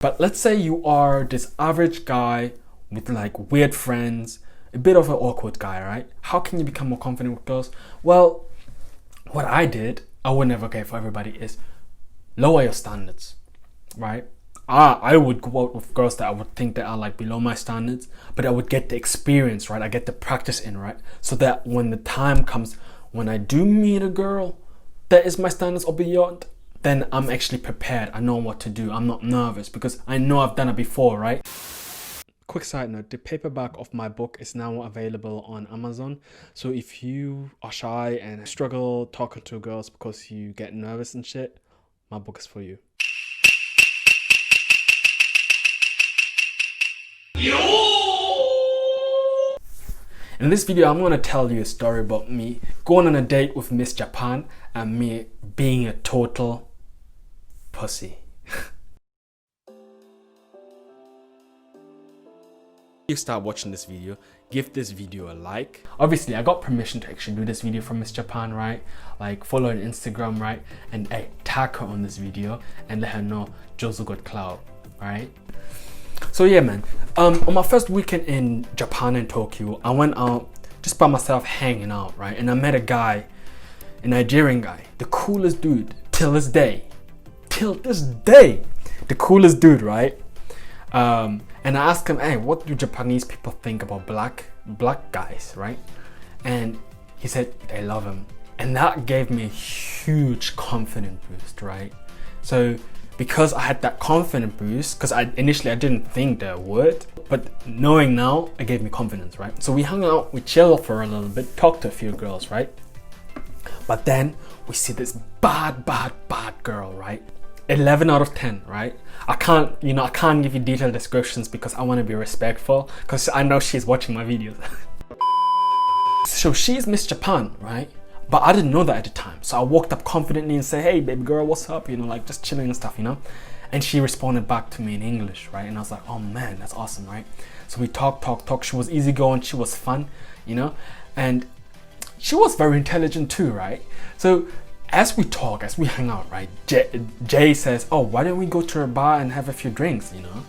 But let's say you are this average guy with like weird friends, a bit of an awkward guy, right? How can you become more confident with girls? Well, what I did, I would never advocate for everybody, is lower your standards, right? I would go out with girls that I would think that are like below my standards, but I would get the experience, right? I get the practice in, right? So that when the time comes, when I do meet a girl that is my standards or beyond, then I'm actually prepared. I know what to do. I'm not nervous because I know I've done it before, right? Quick side note, the paperback of my book is now available on Amazon. So if you are shy and struggle talking to girls because you get nervous and shit, my book is for you. In this video, I'm going to tell you a story about me going on a date with Miss Japan and me being a total pussy. You start watching this video, give this video a like. Obviously, I got permission to actually do this video from Miss Japan, right? Like follow her on Instagram, right? And tag her on this video and let her know Jozo got clout, right? So yeah, man, on my first weekend in Japan and Tokyo, I went out just by myself hanging out, right? And I met a guy, a Nigerian guy, the coolest dude till this day, the coolest dude, right? And I asked him, hey, what do Japanese people think about black guys, right? And he said they love him. And that gave me a huge confidence boost, right? So because I had that confidence boost, because initially I didn't think they would, but knowing now, it gave me confidence, right? So we hung out, we chilled for a little bit, talked to a few girls, right? But then we see this bad girl, right? 11 out of 10, right? I can't give you detailed descriptions because I want to be respectful, because I know she's watching my videos. So she's Miss Japan, right? But I didn't know that at the time. So I walked up confidently and said, hey, baby girl, what's up? You know, like just chilling and stuff, you know? And she responded back to me in English, right? And I was like, oh man, that's awesome, right? So we talked. She was easygoing, she was fun, you know? And she was very intelligent too, right? So as we talk, as we hang out, right? Jay says, oh, why don't we go to a bar and have a few drinks, you know?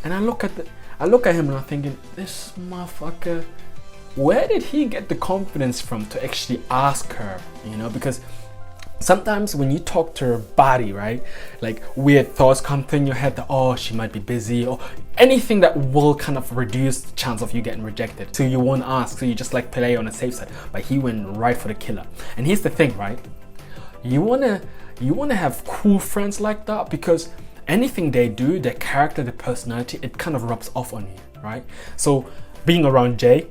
And I look at him and I'm thinking, this motherfucker, where did he get the confidence from to actually ask her, you know? Because sometimes when you talk to her body, right, like weird thoughts come in your head that, oh, she might be busy, or anything that will kind of reduce the chance of you getting rejected. So you won't ask, so you just like play on a safe side. But he went right for the killer. And here's the thing, right? You wanna have cool friends like that, because anything they do, their character, their personality, it kind of rubs off on you, right? So being around Jay,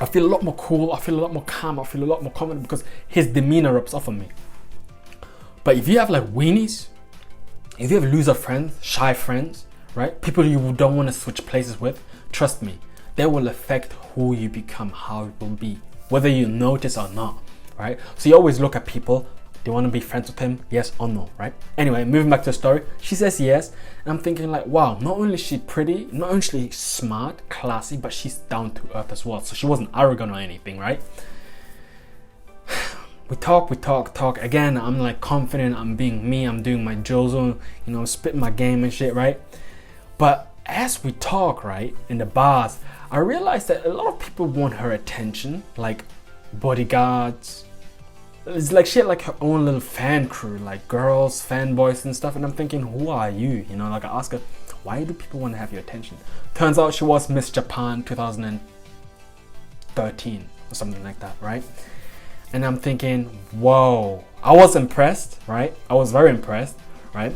I feel a lot more cool, I feel a lot more calm, I feel a lot more confident because his demeanor rubs off on me. But if you have like weenies, if you have loser friends, shy friends, right? People you don't want to switch places with, trust me, they will affect who you become, how it will be, whether you notice or not, right? So you always look at people, do you want to be friends with him? Yes or no, right? Anyway, moving back to the story, she says yes. And I'm thinking like, wow, not only is she pretty, not only is she smart, classy, but she's down to earth as well. So she wasn't arrogant or anything, right? We talk. Again, I'm like confident, I'm being me, I'm doing my Jozo, you know, spitting my game and shit, right? But as we talk, right, in the bars, I realized that a lot of people want her attention, like bodyguards. It's like she had like her own little fan crew, like girls, fanboys and stuff. And I'm thinking, who are you? You know, like I ask her, why do people want to have your attention? Turns out she was Miss Japan 2013 or something like that, right? And I'm thinking, whoa, I was impressed, right? I was very impressed, right?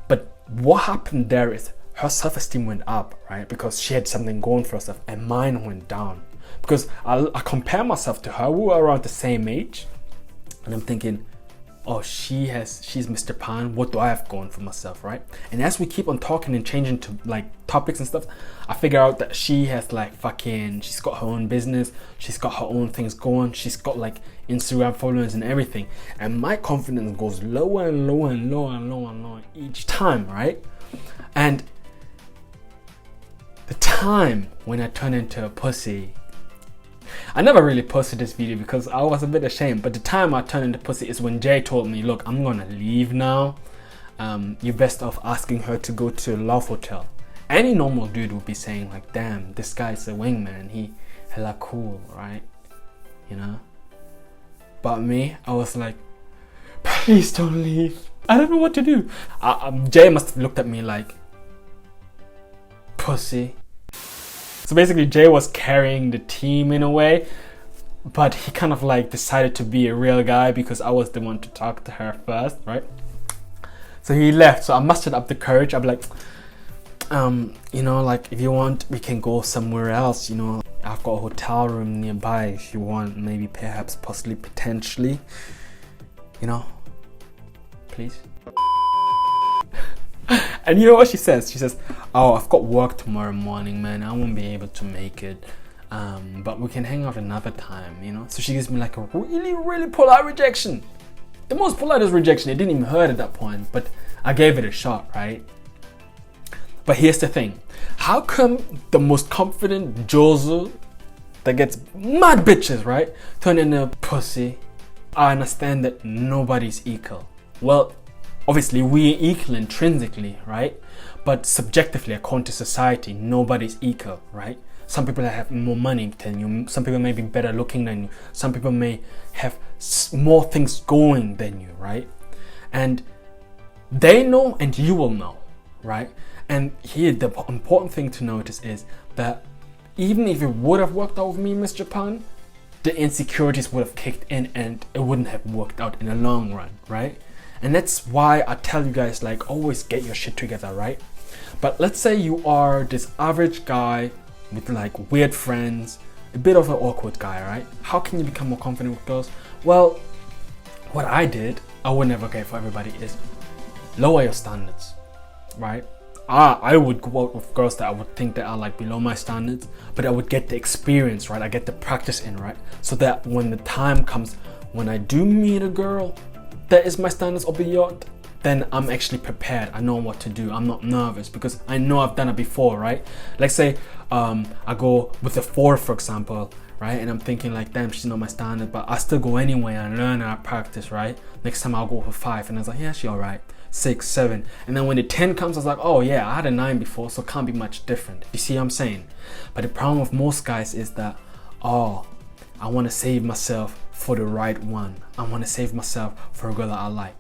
But what happened there is her self-esteem went up, right? Because she had something going for herself, and mine went down. Because I compare myself to her, we were around the same age. And I'm thinking, oh, she's Mr. Pan, what do I have going for myself, right? And as we keep on talking and changing to like topics and stuff, I figure out that she has like she's got her own business, she's got her own things going, she's got like Instagram followers and everything. And my confidence goes lower and lower and lower and lower and lower each time, right? And the time when I turn into a pussy, I never really posted this video because I was a bit ashamed, but the time I turned into pussy is when Jay told me, look, I'm gonna leave now. you're best off asking her to go to a Love Hotel. Any normal dude would be saying like, damn, this guy's a wingman, he hella cool, right? You know? But me, I was like, please don't leave. I don't know what to do. Jay must have looked at me like, pussy. So basically Jay was carrying the team in a way, but he kind of like decided to be a real guy because I was the one to talk to her first, right? So he left. So I mustered up the courage. I'm like, you know, like if you want, we can go somewhere else. You know, I've got a hotel room nearby if you want, maybe, perhaps, possibly, potentially. You know, please. And you know what she says? She says, oh, I've got work tomorrow morning, man. I won't be able to make it. But we can hang out another time, you know? So she gives me like a really, really polite rejection. The most politest rejection. It didn't even hurt at that point, but I gave it a shot, right? But here's the thing. How come the most confident Jozu that gets mad bitches, right, turn into a pussy? I understand that nobody's equal. Well, obviously we're equal intrinsically, right? But subjectively, according to society, nobody's equal, right? Some people have more money than you. Some people may be better looking than you. Some people may have more things going than you, right? And they know and you will know, right? And here the important thing to notice is that even if it would have worked out with me, Miss Japan, the insecurities would have kicked in and it wouldn't have worked out in the long run, right? And that's why I tell you guys, like, always get your shit together, right? But let's say you are this average guy with like weird friends, a bit of an awkward guy, right? How can you become more confident with girls? Well, what I did, I would never get for everybody, is lower your standards, right? I would go out with girls that I would think that are like below my standards, but I would get the experience, right? I get the practice in, right? So that when the time comes, when I do meet a girl that is my standards or beyond, then I'm actually prepared. I know what to do. I'm not nervous because I know I've done it before, right? Like say I go with a 4, for example, right? And I'm thinking like, damn, she's not my standard, but I still go anyway and learn and I practice, right? Next time I'll go for 5 and I was like, yeah, she's all right. 6, 7. And then when the 10 comes, I was like, oh yeah, I had a 9 before, so it can't be much different. You see what I'm saying? But the problem with most guys is that, oh, I want to save myself for the right one. I want to save myself for a girl that I like.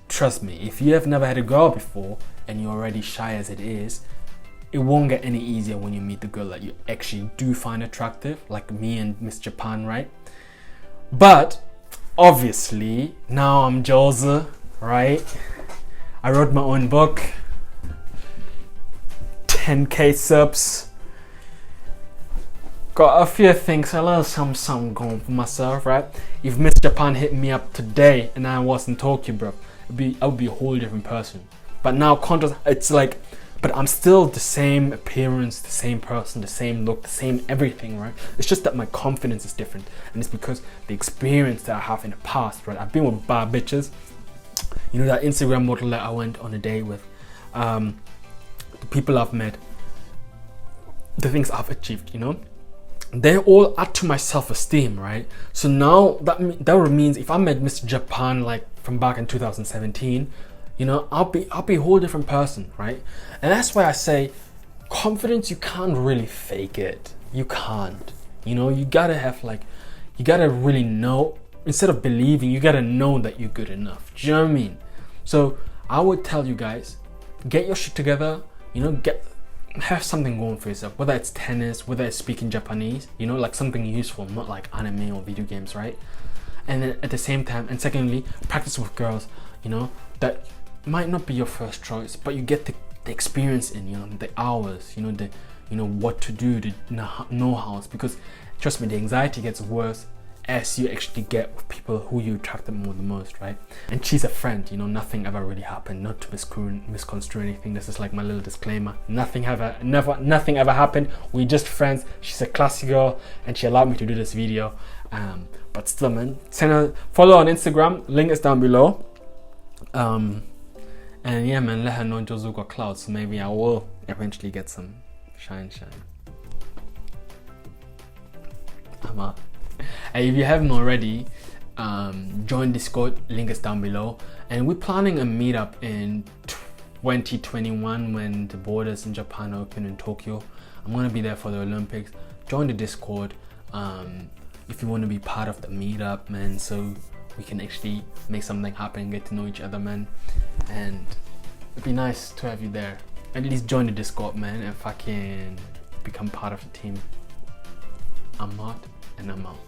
Trust me, if you have never had a girl before and you're already shy as it is, it won't get any easier when you meet the girl that you actually do find attractive, like me and Miss Japan, right? But obviously, now I'm Jozu, right? I wrote my own book, 10k subs. Got a few things, a little something going for myself, right? If Miss Japan hit me up today and I was in Tokyo, bro, I would be a whole different person. But now contrast, it's like, but I'm still the same appearance, the same person, the same look, the same everything, right? It's just that my confidence is different, and it's because the experience that I have in the past, right? I've been with bad bitches. You know, that Instagram model that I went on a date with, the people I've met, the things I've achieved, you know, they all add to my self-esteem, right? So now that means if I met Mr. Japan like from back in 2017, you know, I'll be a whole different person, right? And that's why I say confidence, you can't really fake it. You can't. You know, you gotta have like, you gotta really know, instead of believing, you gotta know that you're good enough. Do you know what I mean? So I would tell you guys, get your shit together, you know, have something going for yourself, whether it's tennis, whether it's speaking Japanese, you know, like something useful, not like anime or video games, right? And then at the same time, and secondly, practice with girls, you know, that might not be your first choice, but you get the experience in, you know, the hours, you know, what to do, the know-hows, because trust me, the anxiety gets worse as you actually get with people who you attract the most, right? And she's a friend, you know, nothing ever really happened, not to misconstrue anything. This is like my little disclaimer. Nothing ever happened. We're just friends. She's a classy girl and she allowed me to do this video. But still, man, send her follow on Instagram, link is down below. And yeah, man, let her know Jozu got clout, so maybe I will eventually get some shine. I'm out. And if you haven't already, join Discord, link is down below. And we're planning a meetup in 2021 when the borders in Japan open in Tokyo. I'm gonna be there for the Olympics. Join the Discord if you want to be part of the meetup, man, so we can actually make something happen and get to know each other, man. And it'd be nice to have you there. At least join the Discord, man, and fucking become part of the team. I'm Mart, and I'm out.